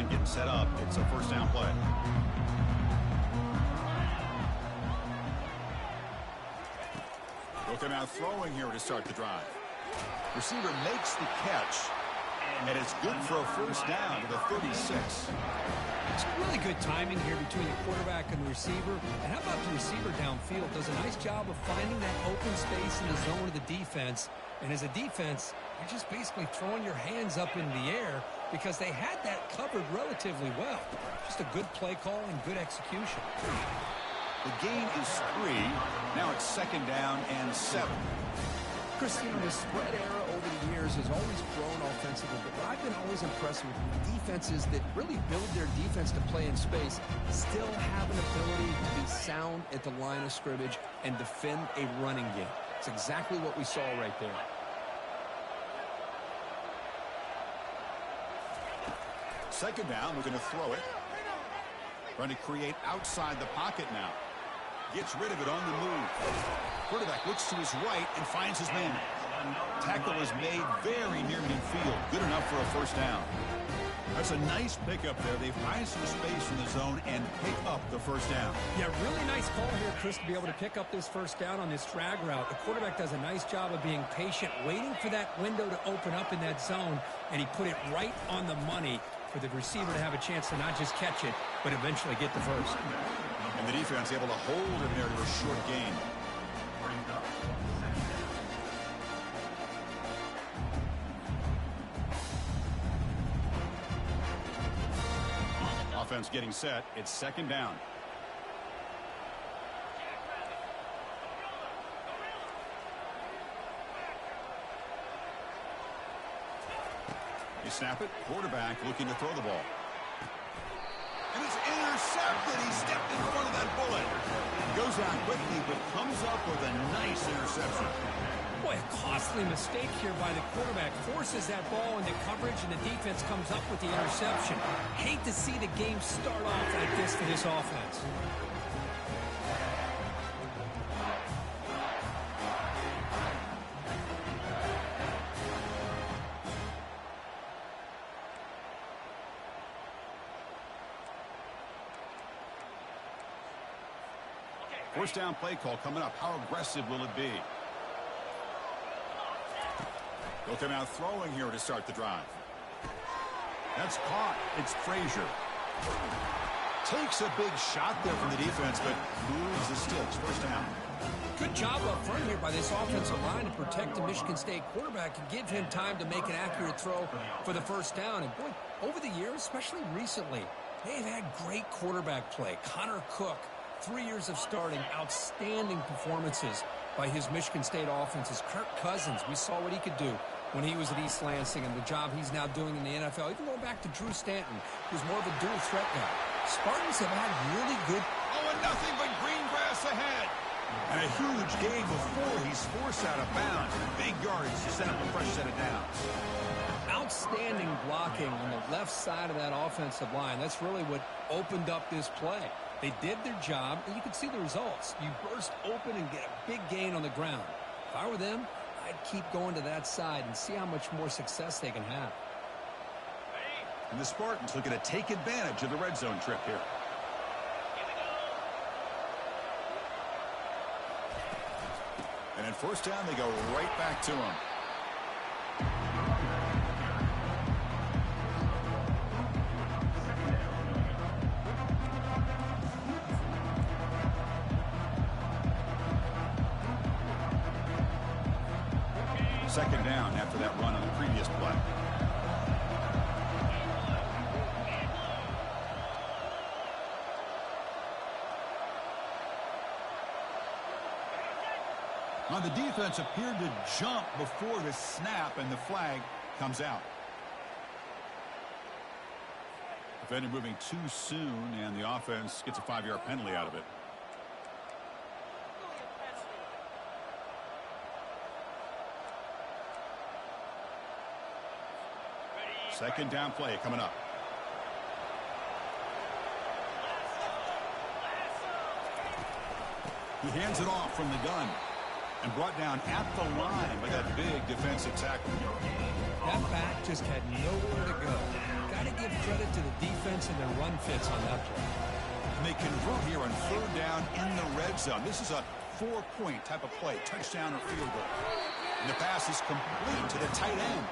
line, getting set up. It's a first down play. Look out throwing here to start the drive. Receiver makes the catch, and it's good for a first down to the 36. It's really good timing here between the quarterback and the receiver. And how about the receiver downfield? Does a nice job of finding that open space in the zone of the defense. And as a defense, you're just basically throwing your hands up in the air because they had that covered relatively well. Just a good play call and good execution. The gain is 3. Now it's second down and 7. Christine, the spread era over the years has always grown offensively, but what I've been always impressed with defenses that really build their defense to play in space still have an ability to be sound at the line of scrimmage and defend a running game. It's exactly what we saw right there. Second down, we're going to throw it. Trying to create outside the pocket now. Gets rid of it on the move. Quarterback looks to his right and finds his man. Tackle is made very near midfield. Good enough for a first down. That's a nice pickup there. They find some space in the zone and pick up the first down. Yeah, really nice call here, Chris, to be able to pick up this first down on this drag route. The quarterback does a nice job of being patient, waiting for that window to open up in that zone, and he put it right on the money for the receiver to have a chance to not just catch it, but eventually get the first. And the defense able to hold him there to a short gain. Offense getting set. It's second down. You snap it. Quarterback looking to throw the ball. And it's intercepted. He stepped in front of that bullet. Goes out quickly, but comes up with a nice interception. Boy, a costly mistake here by the quarterback. Forces that ball into coverage, and the defense comes up with the interception. Hate to see the game start off like this for this offense. First down play call coming up. How aggressive will it be? They'll come out throwing here to start the drive. That's caught. It's Frazier. Takes a big shot there from the defense, but moves the sticks. First down. Good job up front here by this offensive line to protect the Michigan State quarterback and give him time to make an accurate throw for the first down. And boy, over the years, especially recently, they've had great quarterback play. Connor Cook, 3 years of starting, outstanding performances by his Michigan State offenses. Kirk Cousins, we saw what he could do when he was at East Lansing and the job he's now doing in the NFL. Even going back to Drew Stanton, who's more of a dual threat guy. Spartans have had really good... Oh, and nothing but green grass ahead. And a huge gain before he's forced out of bounds. Big yards to set up a fresh set of downs. Outstanding blocking on the left side of that offensive line. That's really what opened up this play. They did their job, and you can see the results. You burst open and get a big gain on the ground. If I were them, I'd keep going to that side and see how much more success they can have. And the Spartans looking to take advantage of the red zone trip here. And in first down, they go right back to him. Second down after that run on the previous play. Now the defense appeared to jump before the snap, and the flag comes out. Defender moving too soon, and the offense gets a 5-yard penalty out of it. Second down play coming up. He hands it off from the gun. And brought down at the line by that big defensive tackle. That back just had nowhere to go. Got to give credit to the defense and their run fits on that play. And they convert here on 3rd down in the red zone. This is a 4-point type of play, touchdown or field goal. And the pass is complete to the tight end.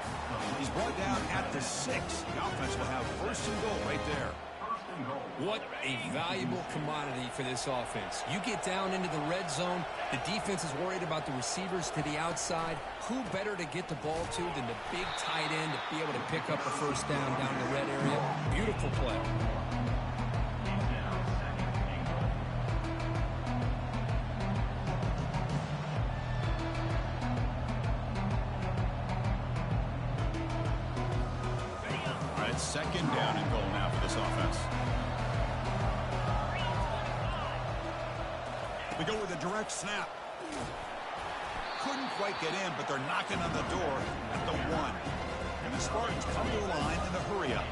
He's brought down at the 6. The offense will have 1st and goal right there. What a valuable commodity for this offense. You get down into the red zone, the defense is worried about the receivers to the outside. Who better to get the ball to than the big tight end to be able to pick up a 1st down in the red area? Beautiful play. All right, 2nd down and goal now for this offense. They go with a direct snap. Couldn't quite get in, but they're knocking on the door at the 1. And the Spartans come to the line in the hurry-up.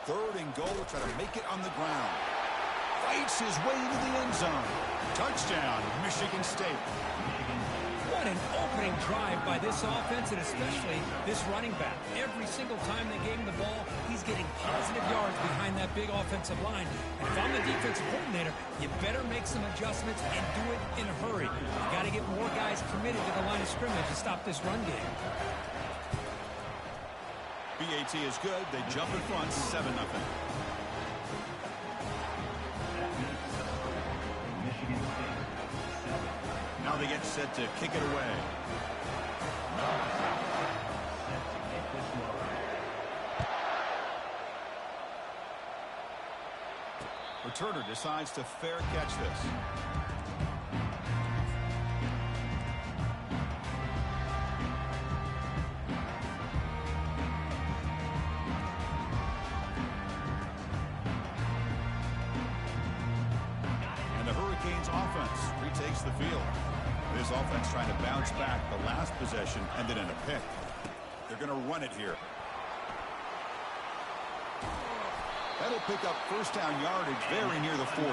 Third and goal, try to make it on the ground. Fights his way into the end zone. Touchdown, Michigan State. What an opening drive by this offense, and especially this running back. Every single time they gave him the ball, he's getting positive yards behind that big offensive line. And if I'm the defensive coordinator, you better make some adjustments and do it in a hurry. You got to get more guys committed to the line of scrimmage to stop this run game. BAT is good. They jump in front, 7-0. Now they get set to kick it away. Returner decides to fair catch this. And the Hurricanes offense retakes the field. This offense trying to bounce back. The last possession ended in a pick. They're going to run it here. That'll pick up 1st down yardage very near the 40.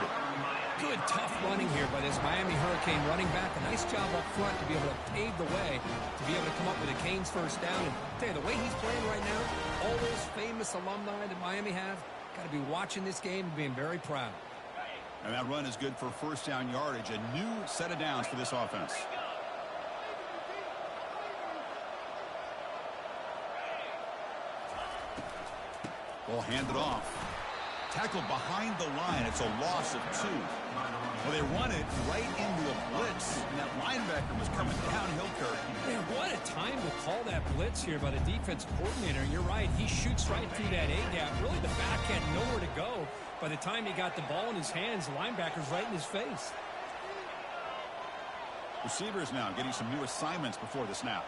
Good, tough running here by this Miami Hurricane running back. A nice job up front to be able to pave the way, to be able to come up with a Canes 1st down. And I'll tell you, the way he's playing right now, all those famous alumni that Miami have, got to be watching this game and being very proud. And that run is good for 1st down yardage. A new set of downs for this offense. Ball handed off. Tackled behind the line. It's a loss of 2. Well, they run it right into a blitz, and that linebacker was coming downhill, Kirk. Man, what a time to call that blitz here by the defensive coordinator. You're right. He shoots right through that A-gap. Really, the back had nowhere to go. By the time he got the ball in his hands, the linebacker's right in his face. Receivers now getting some new assignments before the snap.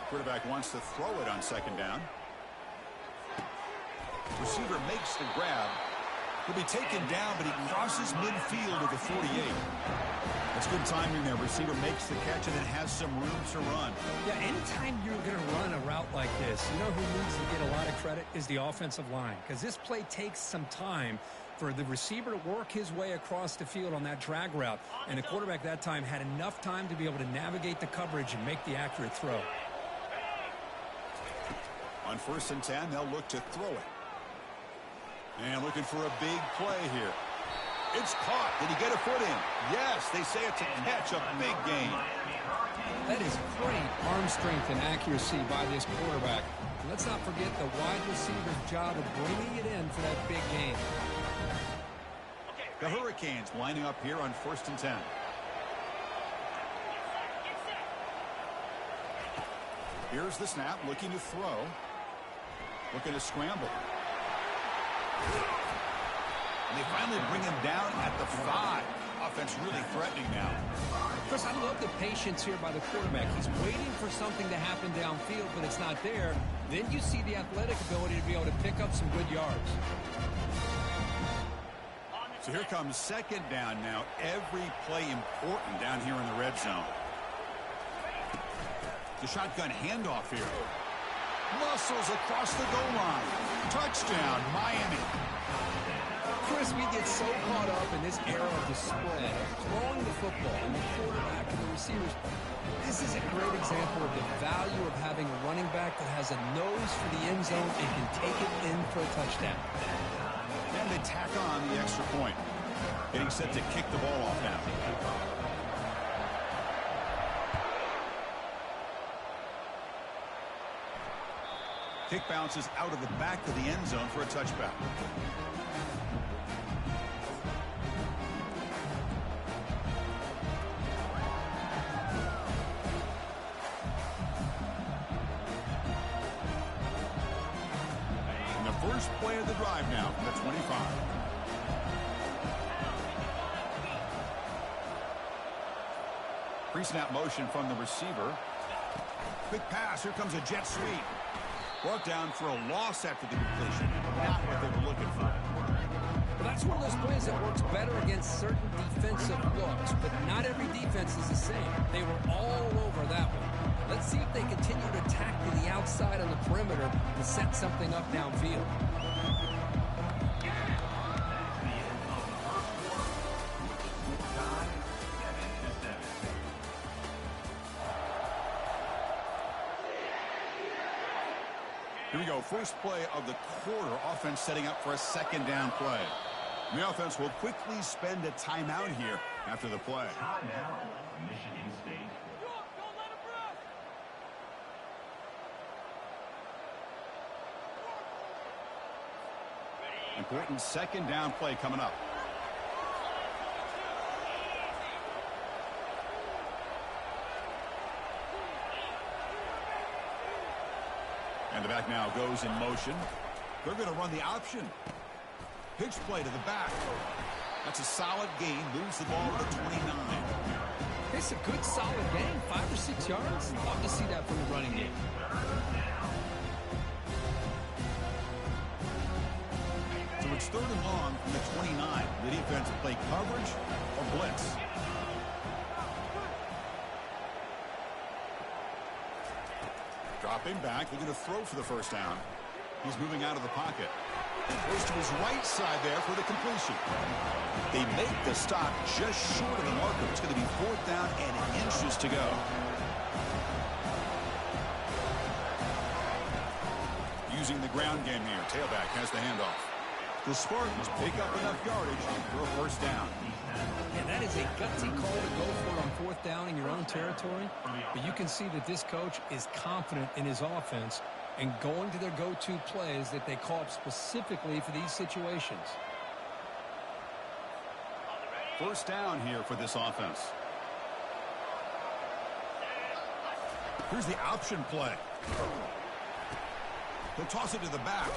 Quarterback wants to throw it on 2nd down. Receiver makes the grab. He'll be taken down, but he crosses midfield at the 48. That's good timing there. Receiver makes the catch and then has some room to run. Yeah, anytime you're going to run a route like this, you know who needs to get a lot of credit is the offensive line. Because this play takes some time for the receiver to work his way across the field on that drag route. And the quarterback that time had enough time to be able to navigate the coverage and make the accurate throw. On 1st and 10, they'll look to throw it. And looking for a big play here. It's caught. Did he get a foot in? Yes, they say it's a catch, a big gain. That is great arm strength and accuracy by this quarterback. And let's not forget the wide receiver's job of bringing it in for that big gain. The Hurricanes lining up here on 1st and 10. Here's the snap, looking to throw. Looking to scramble. And they finally bring him down at the 5. Offense really threatening now. Chris, I love the patience here by the quarterback. He's waiting for something to happen downfield, but it's not there. Then you see the athletic ability to be able to pick up some good yards. So here comes 2nd down now. Every play important down here in the red zone. The shotgun handoff here. Muscles across the goal line. Touchdown, Miami. Chris, we get so caught up in this era of the spread, throwing the football and the quarterback and the receivers. This is a great example of the value of having a running back that has a nose for the end zone and can take it in for a touchdown. And they tack on the extra point. Getting set to kick the ball off now. Kick bounces out of the back of the end zone for a touchback. And the first play of the drive now from the 25. Pre-snap motion from the receiver. Quick pass. Here comes a jet sweep. Brought down for a loss after the completion. Not what they were looking for. Well, that's one of those plays that works better against certain defensive looks, but not every defense is the same. They were all over that one. Let's see if they continue to attack to the outside on the perimeter to set something up downfield. Here we go. First play of the quarter. Offense setting up for a second down play. The offense will quickly spend a timeout here after the play. Michigan State. Important second down play coming up. And the back now goes in motion. They're going to run the option. Pitch play to the back. That's a solid gain. Moves the ball to the 29. It's a good, solid gain. 5 or 6 yards. Love to see that from the running game. So it's 3rd and long from the 29. The defense will play coverage or blitz. Dropping back, looking to throw for the first down. He's moving out of the pocket. Goes to his right side there for the completion. They make the stop just short of the marker. It's going to be 4th down and inches to go. Using the ground game here. Tailback has the handoff. The Spartans pick up enough yardage for a first down. And that is a gutsy call to go for it on 4th down in your own territory. But you can see that this coach is confident in his offense and going to their go-to plays that they call up specifically for these situations. First down here for this offense. Here's the option play. He'll toss it to the back.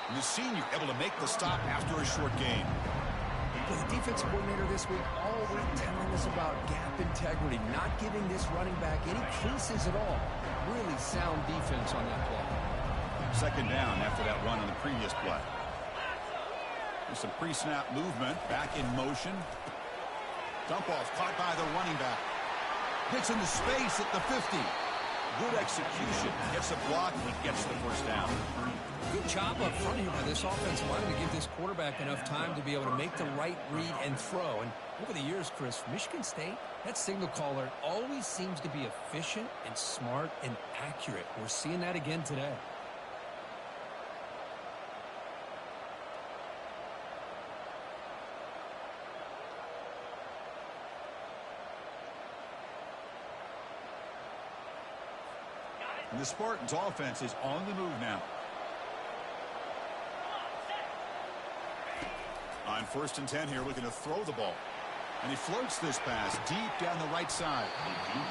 And the senior able to make the stop after a short gain. The defensive coordinator this week already telling us about gap integrity, not giving this running back any creases at all. Really sound defense on that play. Second down after that run on the previous play. There's some pre-snap movement, back in motion. Dump off caught by the running back. Gets into space at the 50. Good execution. Gets a block and gets the first down. Good job up front here by this offensive line to give this quarterback enough time to be able to make the right read and throw. And over the years, Chris, Michigan State, that signal caller always seems to be efficient and smart and accurate. We're seeing that again today. And the Spartans offense is on the move now. On 1st and 10 here, looking to throw the ball. And he floats this pass deep down the right side.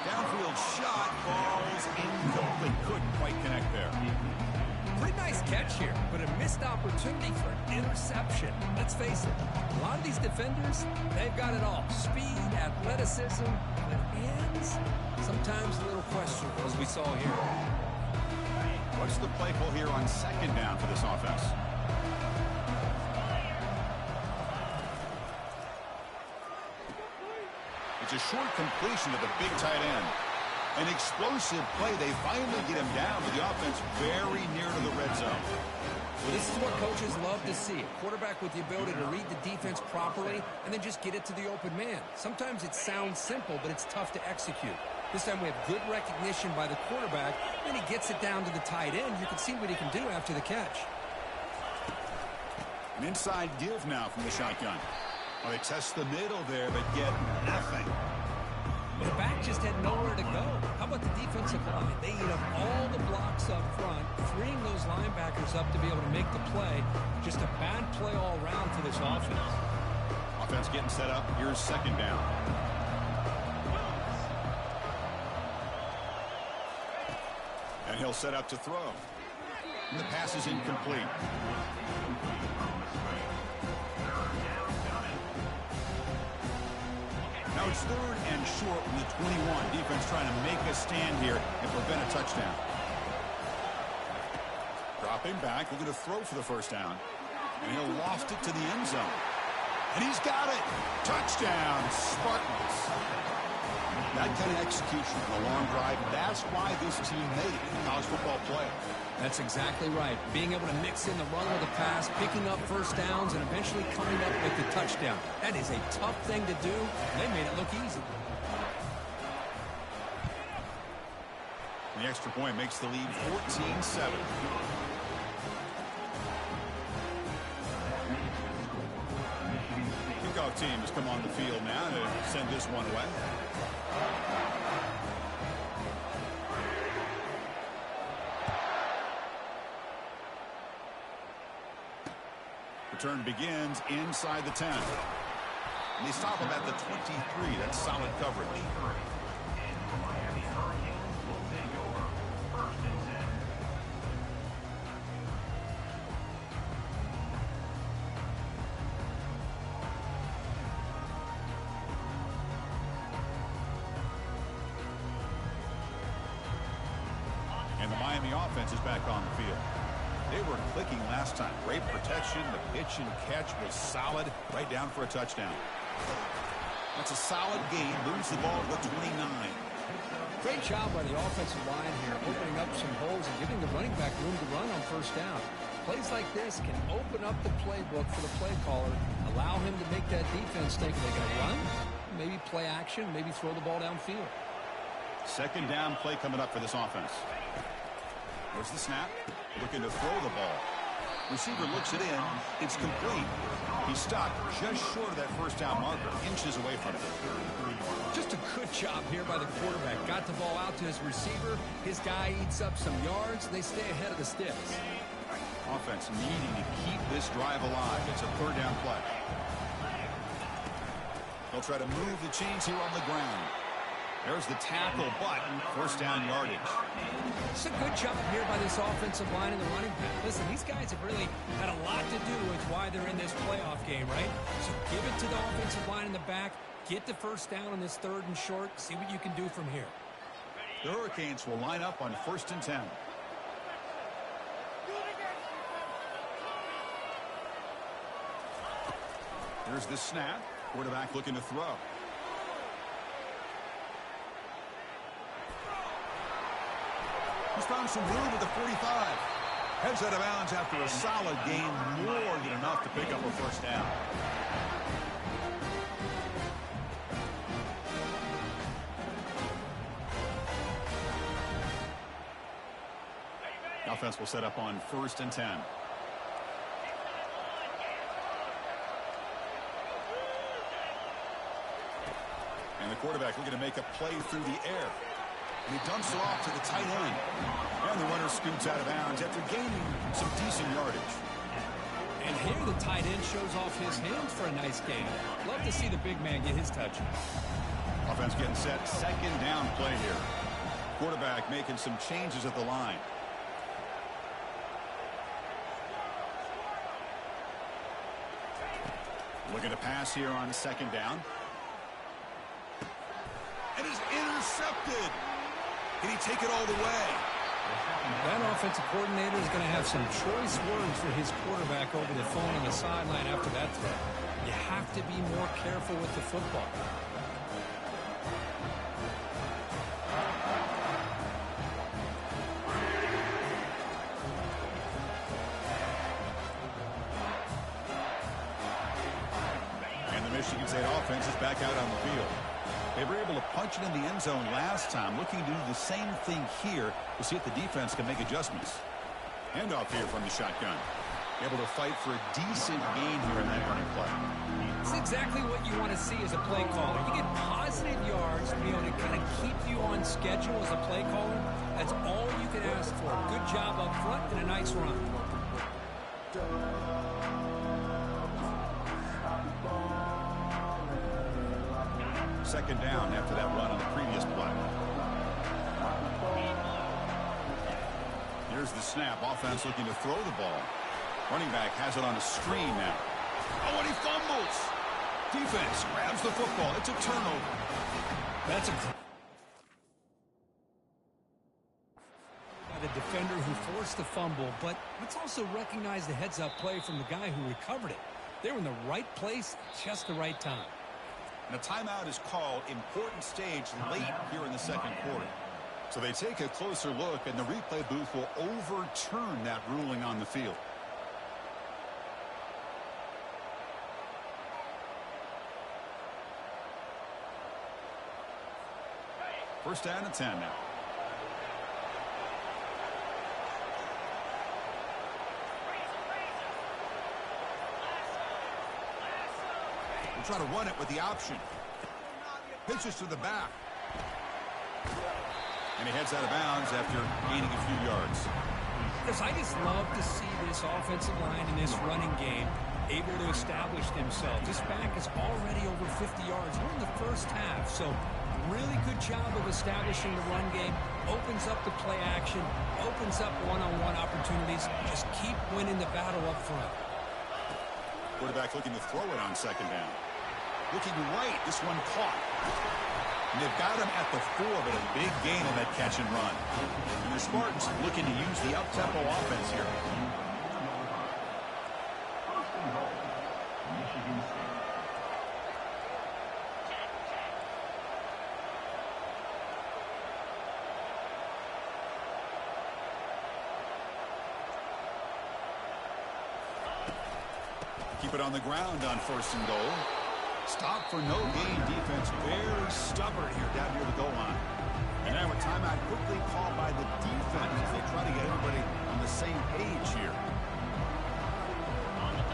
Downfield shot, falls incomplete. Couldn't quite connect there. Pretty nice catch here, but a missed opportunity for an interception. Let's face it, a lot of these defenders, they've got it all. Speed, athleticism, but hands, sometimes a little questionable, as we saw here. What's the play call here on second down for this offense? It's a short completion to the big tight end. An explosive play. They finally get him down, but the offense very near to the red zone. Well, this is what coaches love to see. A quarterback with the ability to read the defense properly and then just get it to the open man. Sometimes it sounds simple, but it's tough to execute. This time we have good recognition by the quarterback. Then he gets it down to the tight end. You can see what he can do after the catch. An inside give now from the shotgun. Well, they test the middle there, but get nothing. The back just had nowhere to go. How about the defensive line? They eat up all the blocks up front, freeing those linebackers up to be able to make the play. Just a bad play all around for this offense. Offense getting set up. Here's second down. And he'll set up to throw. And the pass is incomplete. Now it's third and short from the 21. Defense trying to make a stand here and prevent a touchdown. Dropping back, looking to throw for the first down. And he'll loft it to the end zone. And he's got it. Touchdown, Spartans. That kind of execution on a long drive, that's why this team made it in the college football playoff. That's exactly right. Being able to mix in the run with the pass, picking up first downs, and eventually coming up with the touchdown. That is a tough thing to do, and they made it look easy. The extra point makes the lead 14-7. Kickoff team has come on the field now to send this one away. Return begins inside the 10. And they stop him at the 23. That's solid coverage. And the Miami offense is back on the field. They were clicking last time. Great protection. The pitch and catch was solid. Right down for a touchdown. That's a solid gain. Moves the ball to the 29. Great job by the offensive line here, opening up some holes and giving the running back room to run on first down. Plays like this can open up the playbook for the play caller, allow him to make that defense think they're going to run, maybe play action, maybe throw the ball downfield. Second down play coming up for this offense. There's the snap. Looking to throw the ball. Receiver looks it in. It's complete. He's stopped just short of that first down marker, inches away from it. Just a good job here by the quarterback. Got the ball out to his receiver. His guy eats up some yards. They stay ahead of the sticks. Offense needing to keep this drive alive. It's a third down play. They'll try to move the chains here on the ground. There's the tackle, but first down yardage. It's a good job here by this offensive line and the running back. Listen, these guys have really had a lot to do with why they're in this playoff game, right? So give it to the offensive line in the back. Get the first down on this third and short. See what you can do from here. The Hurricanes will line up on 1st and 10. Here's the snap. Quarterback looking to throw. He's found some room at the 45. Heads out of bounds after a solid gain, more than enough to pick up a first down. Offense will set up on 1st and 10. And the quarterback looking to make a play through the air. And he dumps it off to the tight end. And the runner scoots out of bounds after gaining some decent yardage. And here the tight end shows off his hands for a nice gain. Love to see the big man get his touch. Offense getting set. Second down play here. Quarterback making some changes at the line. Looking to pass here on second down. And he's intercepted. Can he take it all the way? That offensive coordinator is going to have some choice words for his quarterback over the phone on the sideline after that throw. You have to be more careful with the football. Michigan State offense is back out on the field. They were able to punch it in the end zone last time, looking to do the same thing here to see if the defense can make adjustments. Handoff here from the shotgun. Able to fight for a decent gain here in that running play. It's exactly what you want to see as a play caller. You get positive yards to be able to kind of keep you on schedule as a play caller. That's all you can ask for. Good job up front and a nice run. Second down after that run on the previous play. Here's the snap. Offense looking to throw the ball. Running back has it on a screen now. Oh, and he fumbles. Defense grabs the football. It's a turnover. That's by the defender who forced the fumble, but let's also recognize the heads-up play from the guy who recovered it. They were in the right place at just the right time. And a timeout is called. Important stage late here in the second quarter. So they take a closer look, and the replay booth will overturn that ruling on the field. First down and 10 now. We'll try to run it with the option. Pitches to the back. And he heads out of bounds after gaining a few yards. Chris, I just love to see this offensive line in this running game able to establish themselves. This back is already over 50 yards. We're in the first half, so really good job of establishing the run game. Opens up the play action, opens up one-on-one opportunities. Just keep winning the battle up front. Quarterback looking to throw it on second down. Looking right, this one caught. And they've got him at the 4, but a big gain on that catch and run. And the Spartans looking to use the up-tempo offense here. Michigan State. Keep it on the ground on first and goal. Stop for no gain. Defense very stubborn here down near the goal line. And now a timeout quickly called by the defense as they try to get everybody on the same page here.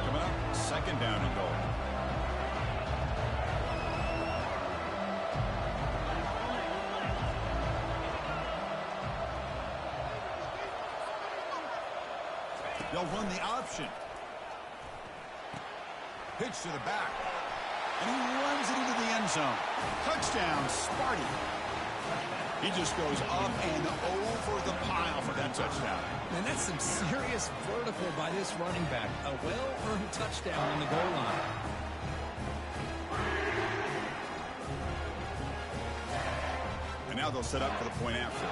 Coming up, second down and goal. They'll run the option. Pitch to the back. And he runs it into the end zone. Touchdown, Sparty. He just goes up and over the pile for that touchdown. And that's some serious vertical by this running back. A well-earned touchdown on the goal line. And now they'll set up for the point after.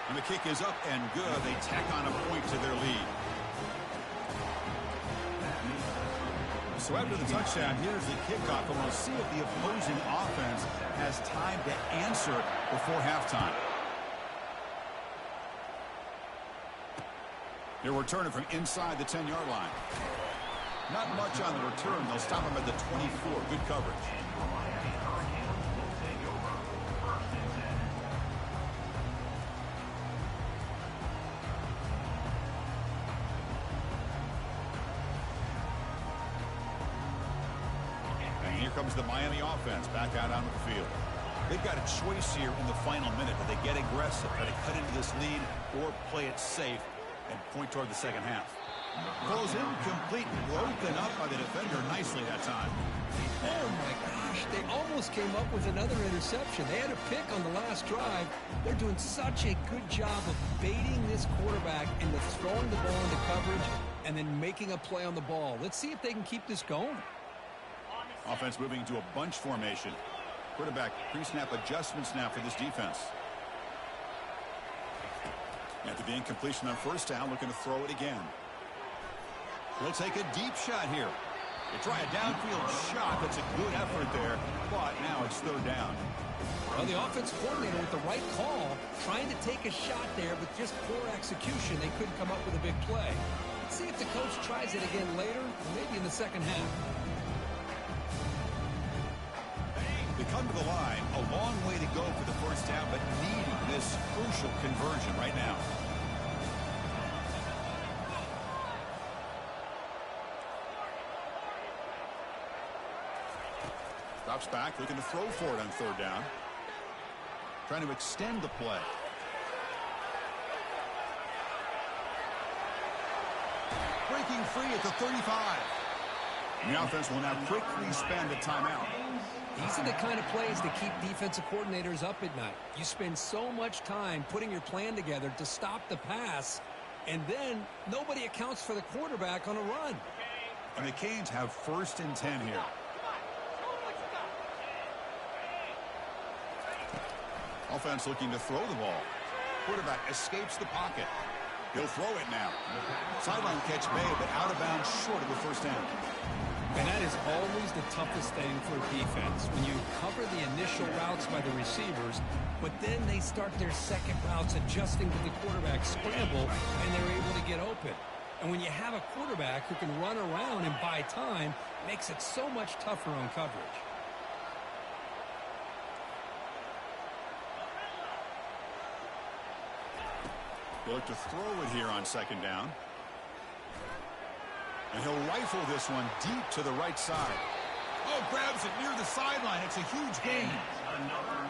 And the kick is up and good. They tack on a point to their lead. So after the touchdown, here's the kickoff, and we'll see if the opposing offense has time to answer before halftime. They're returning from inside the 10-yard line. Not much on the return. They'll stop him at the 24. Good coverage. Comes the Miami offense back out onto the field. They've got a choice here in the final minute. Do they get aggressive, try to cut into this lead, or play it safe and point toward the second half? Goes incomplete, broken up by the defender nicely that time. Oh my gosh, they almost came up with another interception. They had a pick on the last drive. They're doing such a good job of baiting this quarterback into throwing the ball into coverage and then making a play on the ball. Let's see if they can keep this going. Offense moving into a bunch formation. Quarterback pre-snap adjustments now for this defense. After the incompletion on first down, looking to throw it again. He'll take a deep shot here. They try a downfield shot. That's a good effort there, but now it's third down. Well, the offense coordinator with the right call, trying to take a shot there, but just poor execution. They couldn't come up with a big play. Let's see if the coach tries it again later, or maybe in the second half. They come to the line, a long way to go for the first down, but needing this crucial conversion right now. Drops back, looking to throw for it on third down. Trying to extend the play. Breaking free at the 35. And the offense will now quickly spend a timeout. These are the kind of plays that keep defensive coordinators up at night. You spend so much time putting your plan together to stop the pass, and then nobody accounts for the quarterback on a run. And the Canes have 1st and 10 here. Offense looking to throw the ball. Quarterback escapes the pocket. He'll throw it now. Sideline catch made, but out of bounds short of the first down. And that is always the toughest thing for defense. When you cover the initial routes by the receivers, but then they start their second routes adjusting to the quarterback scramble, and they're able to get open. And when you have a quarterback who can run around and buy time, it makes it so much tougher on coverage. They look to throw it here on second down. And he'll rifle this one deep to the right side. Oh, grabs it near the sideline. It's a huge gain.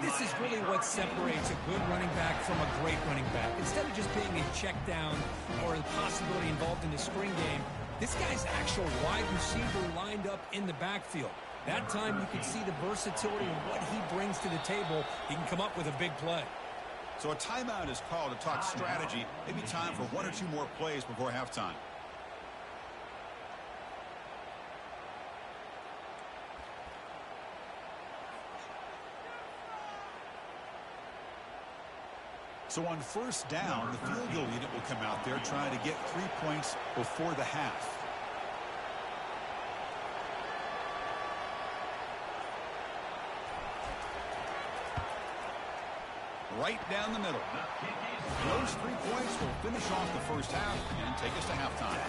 This is really what separates a good running back from a great running back. Instead of just being a check down or a possibility involved in the screen game, this guy's actual wide receiver lined up in the backfield. That time you can see the versatility of what he brings to the table. He can come up with a big play. So a timeout is called to talk strategy. Maybe time for 1 or 2 more plays before halftime. So on first down, the field goal unit will come out there trying to get 3 points before the half. Right down the middle. Those 3 points will finish off the first half and take us to halftime.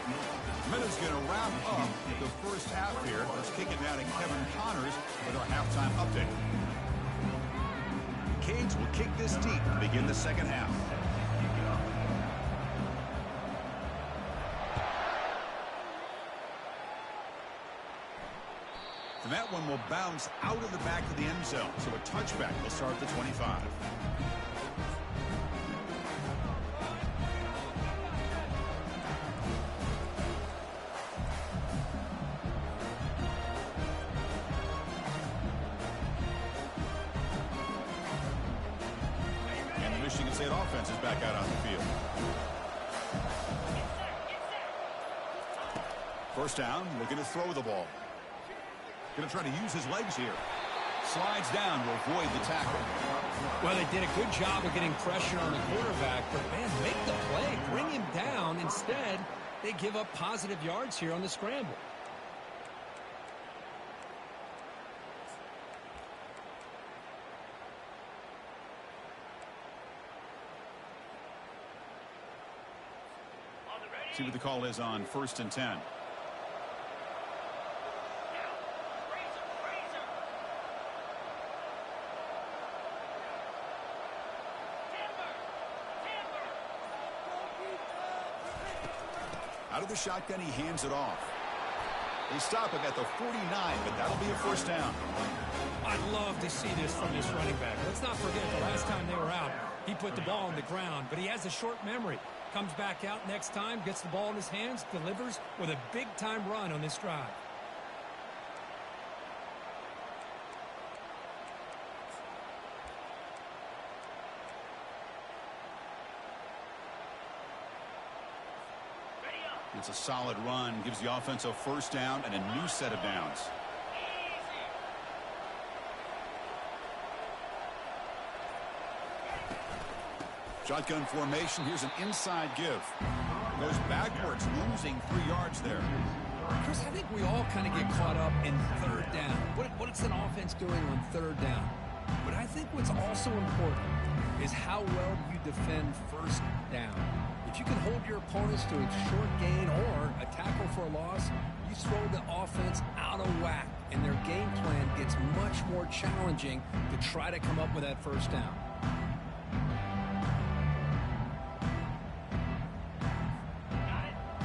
Minutes going to wrap up the first half here. Let's kick it down to Kevin Connors with our halftime update. Canes will kick this deep to begin the second half. And that one will bounce out of the back of the end zone. So a touchback will start at the 25. And the Michigan State offense is back out on the field. First down, looking to throw the ball. Going to try to use his legs here. Slides down to avoid the tackle. Well, they did a good job of getting pressure on the quarterback, but, man, make the play. Bring him down. Instead, they give up positive yards here on the scramble. See what the call is on 1st and 10. Out of the shotgun, he hands it off. They stop him at the 49, but that'll be a first down. I'd love to see this from this running back. Let's not forget the last time they were out, he put the ball on the ground, but he has a short memory. Comes back out next time, gets the ball in his hands, delivers with a big-time run on this drive. It's a solid run, gives the offense a first down and a new set of downs. Shotgun formation. Here's an inside give. Goes backwards, losing 3 yards there. Chris, I think we all kind of get caught up in third down. What's an offense doing on third down? But I think what's also important is how well you defend first down. If you can hold your opponents to a short gain or a tackle for a loss, you throw the offense out of whack, and their game plan gets much more challenging to try to come up with that first down.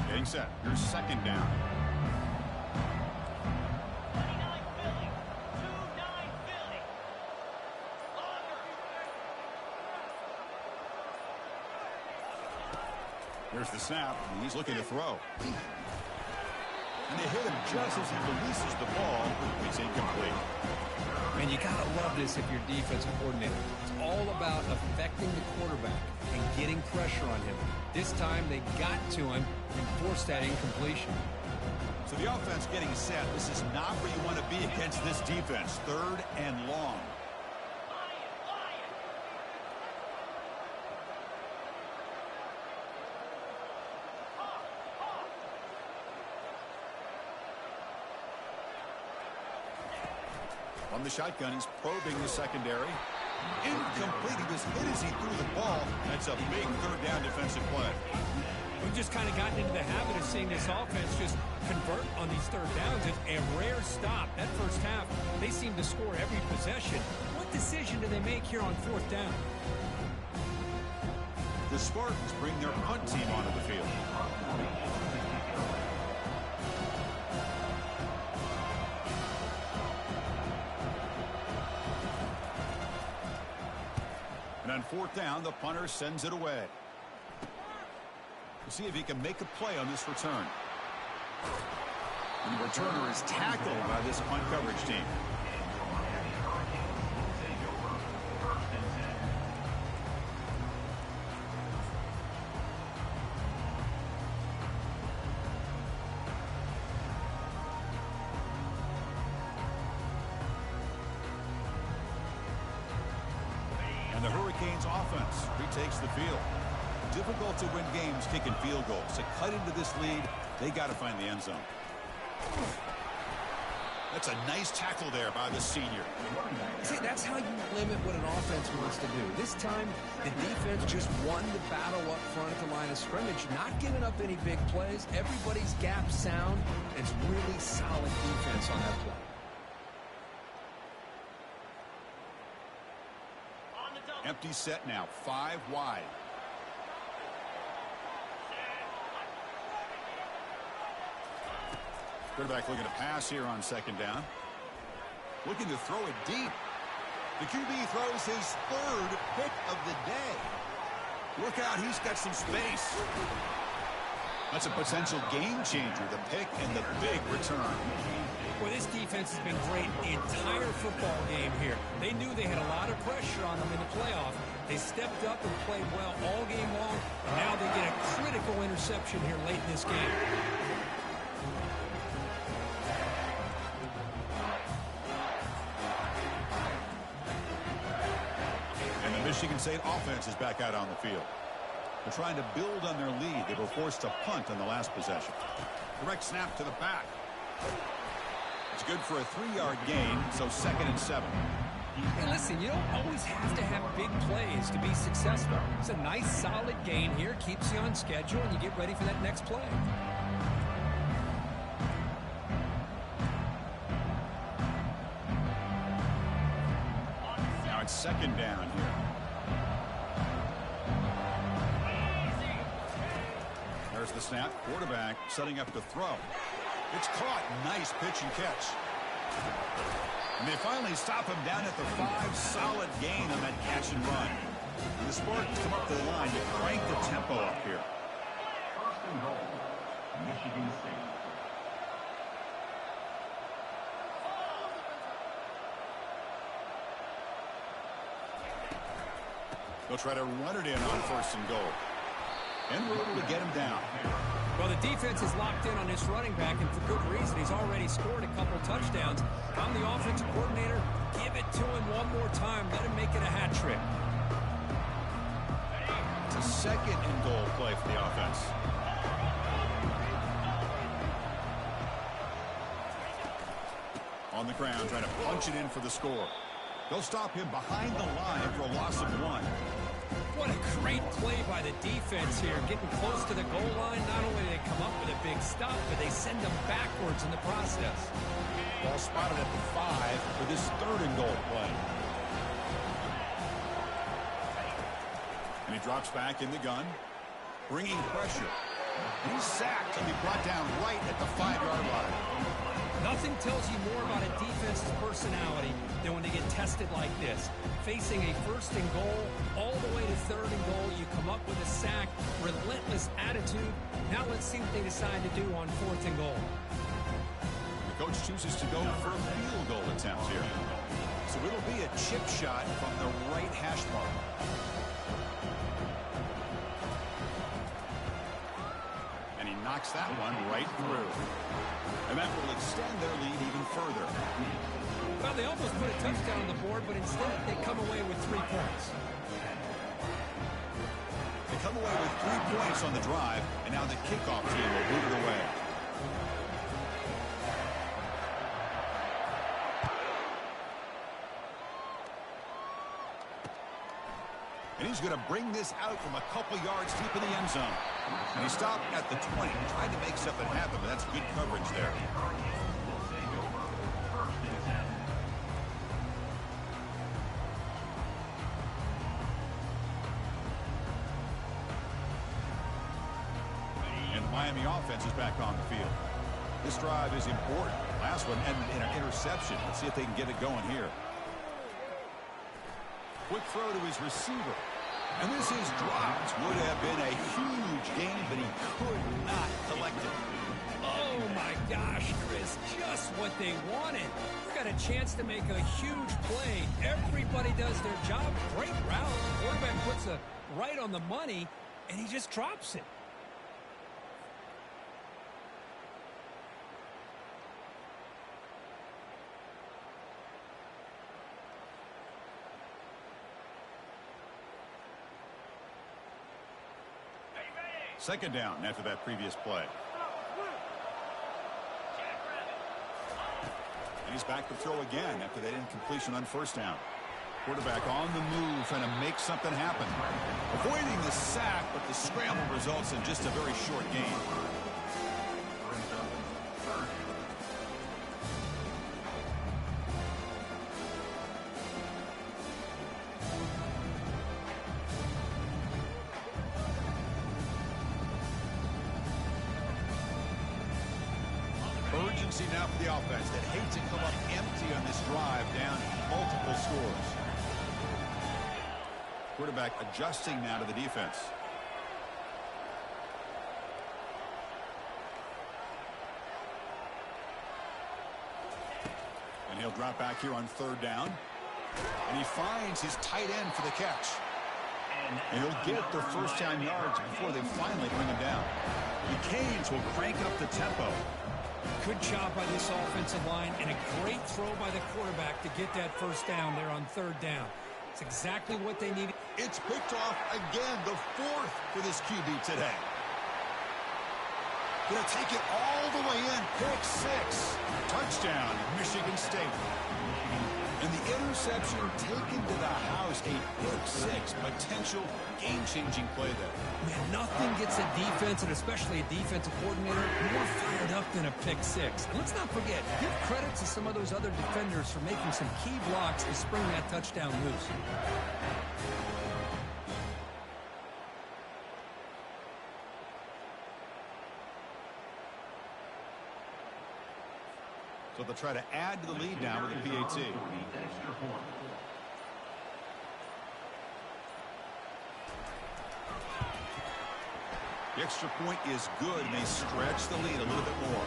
Getting set. Here's second down. Here's the snap. He's looking to throw. And they hit him just as he releases the ball. It's incomplete. And you got to love this if you're defensive coordinator. It's all about affecting the quarterback and getting pressure on him. This time they got to him and forced that incompletion. So the offense getting set. This is not where you want to be against this defense. Third and long. On the shotgun, he's probing the secondary. Incomplete. He was hit as he threw the ball. That's a big third down defensive play. We've just kind of gotten into the habit of seeing this offense just convert on these third downs. It's a rare stop. That first half, they seem to score every possession. What decision do they make here on fourth down? The Spartans bring their punt team onto the field. And on fourth down, the punter sends it away. We'll see if he can make a play on this return. And the returner is tackled by this punt coverage team. And the Hurricanes offense retakes the field. Difficult to win games kicking field goals. To cut into this lead, they got to find the end zone. That's a nice tackle there by the senior. See, that's how you limit what an offense wants to do. This time, the defense just won the battle up front at the line of scrimmage, not giving up any big plays. Everybody's gap sound. It's really solid defense on that play. Empty set now, 5 wide. Quarterback looking to pass here on second down. Looking to throw it deep. The QB throws his third pick of the day. Look out, he's got some space. That's a potential game changer, the pick and the big return. Well, this defense has been great the entire football game here. They knew they had a lot of pressure on them in the playoff. They stepped up and played well all game long. And now they get a critical interception here late in this game. And the Michigan State offense is back out on the field. They're trying to build on their lead. They were forced to punt on the last possession. Direct snap to the back. It's good for a 3-yard gain, so 2nd and 7. Hey, listen, you don't always have to have big plays to be successful. It's a nice, solid gain here. Keeps you on schedule, and you get ready for that next play. Now it's 2nd down here. There's the snap. Quarterback setting up to throw. It's caught. Nice pitch and catch. And they finally stop him down at the 5. Solid gain on that catch and run. And the Spartans come up to the line to crank the tempo up here. First and goal, Michigan State. They'll try to run it in on 1st and goal. And we're able to get him down. Well, the defense is locked in on this running back, and for good reason. He's already scored a couple touchdowns. If I'm the offensive coordinator, give it to him one more time. Let him make it a hat trick. It's a 2nd and goal play for the offense. On the ground, trying to punch it in for the score. They'll stop him behind the line for a loss of 1. What a great play by the defense here. Getting close to the goal line, not only do they come up with a big stop, but they send them backwards in the process. Ball spotted at the 5 for this 3rd and goal play. And he drops back in the gun, bringing pressure. And he's sacked and be brought down right at the 5-yard line. Nothing tells you more about a defense's personality than when they get tested like this. Facing a 1st and goal, all the way to 3rd and goal, you come up with a sack, relentless attitude. Now let's see what they decide to do on 4th and goal. The coach chooses to go for a field goal attempt here. So it'll be a chip shot from the right hash mark. And he knocks that one right through. And that will extend their lead even further. Well, they almost put a touchdown on the board, but instead they come away with 3 points. They come away with 3 points on the drive, and now the kickoff team will boot it away. And he's going to bring this out from a couple yards deep in the end zone. And he stopped at the 20, tried to make something happen, but that's good coverage there. And the Miami offense is back on the field. This drive is important. Last one ended in an interception. Let's see if they can get it going here. Quick throw to his receiver. And this is dropped. Would have been a huge gain, but he could not collect it. Oh, my gosh, Chris. Just what they wanted. They got a chance to make a huge play. Everybody does their job. Great route. The quarterback puts it right on the money, and he just drops it. Second down after that previous play. And he's back to throw again after that incompletion on 1st down. Quarterback on the move, trying to make something happen. Avoiding the sack, but the scramble results in just a very short gain. Urgency now for the offense that hate to come up empty on this drive, down multiple scores. Quarterback adjusting now to the defense. And he'll drop back here on 3rd down. And he finds his tight end for the catch. And he'll get the 1st down yards before they finally bring him down. The Canes will crank up the tempo. Good job by this offensive line, and a great throw by the quarterback to get that 1st down there on 3rd down. It's exactly what they needed. It's picked off again, the 4th for this QB today. Going to take it all the way in. Pick 6. Touchdown, Michigan State. And the interception taken to the house. A pick 6. Potential game-changing play there. Man, nothing gets a defense, and especially a defensive coordinator, more fired up than a pick 6. And let's not forget, give credit to some of those other defenders for making some key blocks to spring that touchdown loose. So they'll try to add to the lead now with the PAT. The extra point is good, and they stretch the lead a little bit more.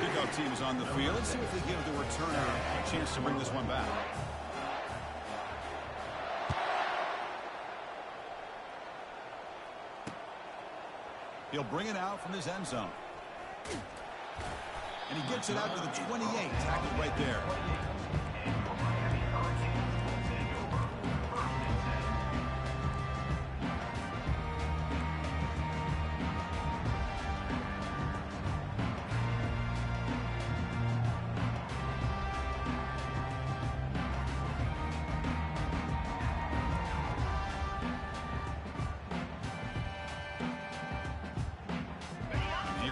Kickoff team is on the field. Let's see if they give the returner a chance to bring this one back. He'll bring it out from his end zone. And he gets it out to the 28, tackled right there.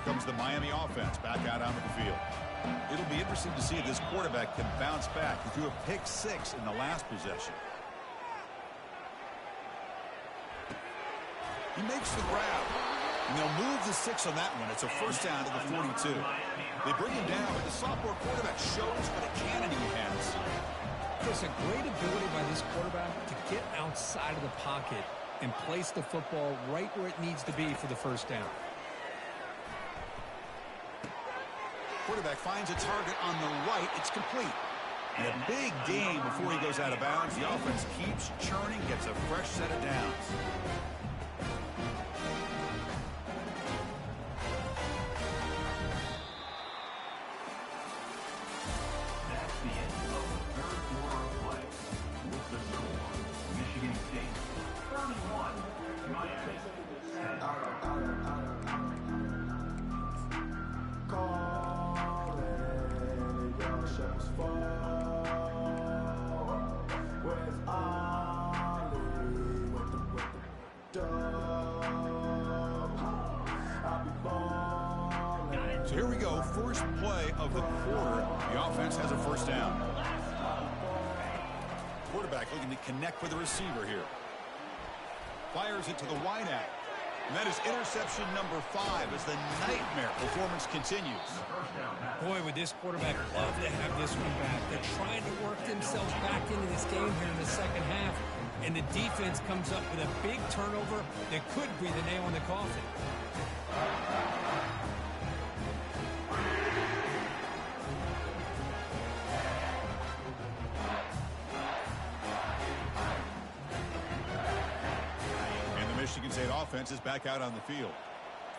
comes the Miami offense back out onto the field. It'll be interesting to see if this quarterback can bounce back. He threw a pick-6 in the last possession. He makes the grab. And they'll move the 6 on that one. It's a first down to the 42. They bring him down, but the sophomore quarterback shows what a cannon he has. Chris, a great ability by this quarterback to get outside of the pocket and place the football right where it needs to be for the first down. Quarterback finds a target on the right. It's complete. And a big gain before he goes out of bounds. The offense keeps churning, gets a fresh set of downs. That's the end of the third quarter of play. With the score, Michigan State 31, Miami 10. So here we go, first play of the quarter. The offense has a first down. Quarterback looking to connect with the receiver here. Fires it to the wideout. And that is interception number 5 as the nightmare performance continues. Boy, would this quarterback love to have this one back. They're trying to work themselves back into this game here in the second half. And the defense comes up with a big turnover that could be the nail in the coffin. Michigan State offense is back out on the field.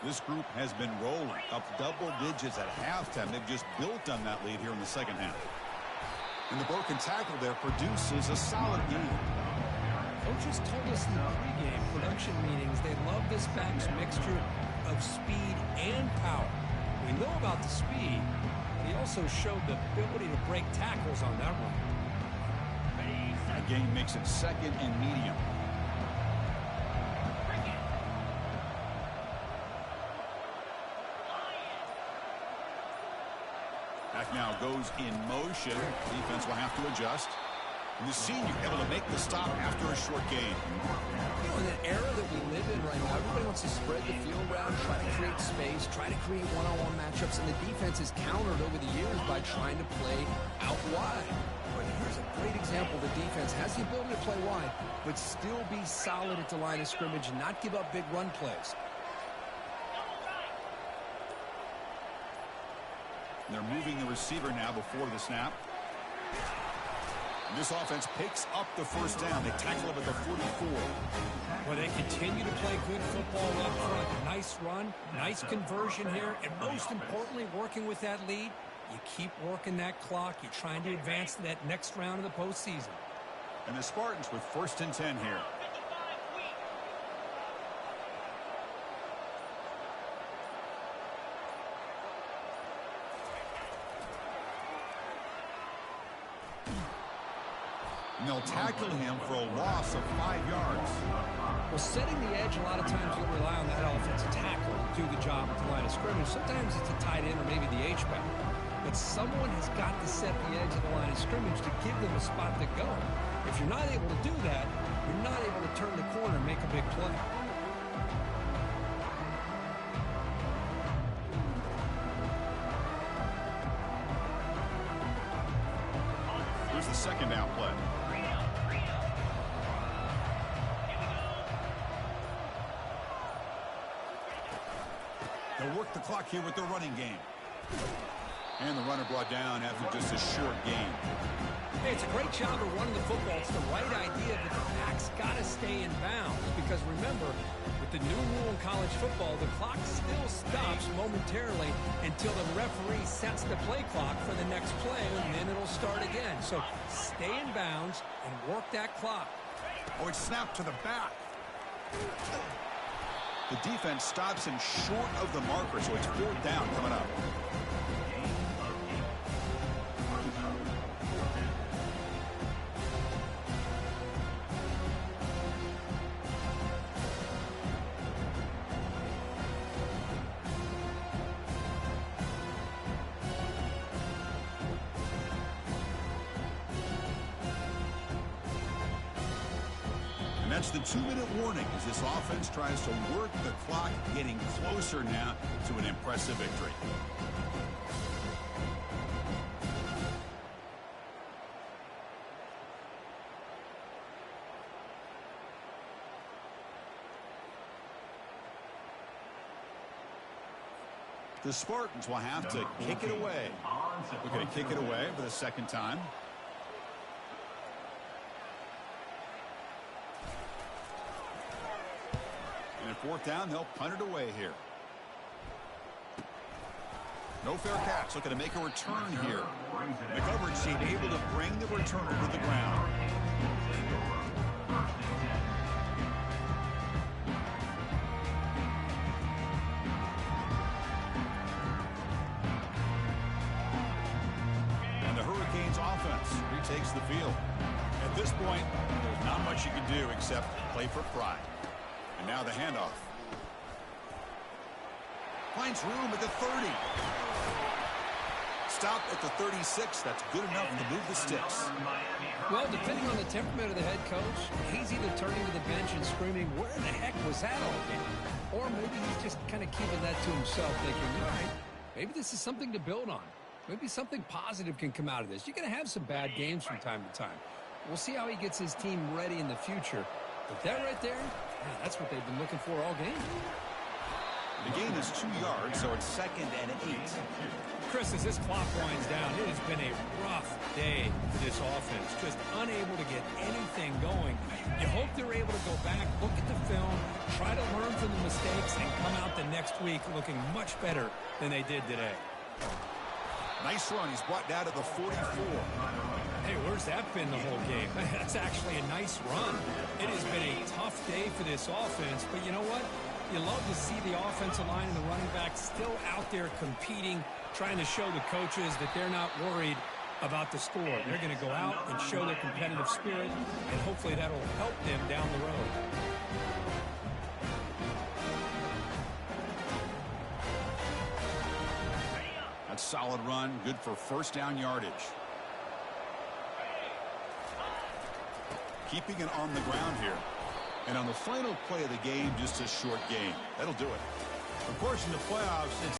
This group has been rolling up double digits at halftime. They've just built on that lead here in the second half. And the broken tackle there produces a solid game. Coaches told us in the pregame production meetings they love this back's mixture of speed and power. We know about the speed, but he also showed the ability to break tackles on that run. That gain makes it second and medium. Back now goes in motion. Defense will have to adjust. And the senior able to make the stop after a short gain. You know, in the era that we live in right now, everybody wants to spread the field around, try to create space, try to create one-on-one matchups, and the defense is countered over the years by trying to play out wide. But here's a great example. The defense has the ability to play wide, but still be solid at the line of scrimmage and not give up big run plays. They're moving the receiver now before the snap. And this offense picks up the first down. They tackle him at the 44. Well, they continue to play good football up front. Nice run, nice conversion here, and most importantly, working with that lead, you keep working that clock. You're trying to advance to that next round of the postseason. And the Spartans with 1st and 10 here. And they'll tackle him for a loss of 5 yards. Well, setting the edge, a lot of times you'll rely on that offensive tackle to do the job at the line of scrimmage. Sometimes it's a tight end or maybe the H-back. But someone has got to set the edge of the line of scrimmage to give them a spot to go. If you're not able to do that, you're not able to turn the corner and make a big play. Here's the second down play. They'll work the clock here with their running game. And the runner brought down after just a short gain. Hey, it's a great job of running the football. It's the right idea, but the back's got to stay in bounds. Because remember, with the new rule in college football, the clock still stops momentarily until the referee sets the play clock for the next play, and then it'll start again. So stay in bounds and work that clock. Oh, it's snapped to the back. The defense stops him short of the marker, so it's 4th down coming up. That's the 2-minute warning as this offense tries to work the clock, getting closer now to an impressive victory. The Spartans will have to kick it away. We're going to kick it away for the second time. And at fourth down, they'll punt it away here. No fair catch. Looking to make a return here. The coverage team able to bring the returner to the ground. Takes the field. At this point, there's not much you can do except play for pride. And now the handoff. Finds room at the 30. Stop at the 36. That's good enough to move the sticks. Well, depending on the temperament of the head coach, he's either turning to the bench and screaming, where the heck was that all game? Or maybe he's just kind of keeping that to himself, thinking, all right, maybe this is something to build on. Maybe something positive can come out of this. You're going to have some bad games from time to time. We'll see how he gets his team ready in the future. But that right there, yeah, that's what they've been looking for all game. The gain is 2 yards, so it's 2nd and 8. Chris, as this clock winds down, it has been a rough day for this offense. Just unable to get anything going. You hope they're able to go back, look at the film, try to learn from the mistakes, and come out the next week looking much better than they did today. Nice run. He's brought down to the 44. Hey, where's that been the whole game? That's actually a nice run. It has been a tough day for this offense, but you know what? You love to see the offensive line and the running backs still out there competing, trying to show the coaches that they're not worried about the score. They're going to go out and show their competitive spirit, and hopefully that'll help them down the road. Solid run, good for first down yardage. Keeping it on the ground here. And on the final play of the game, just a short game. That'll do it. Of course, in the playoffs, it's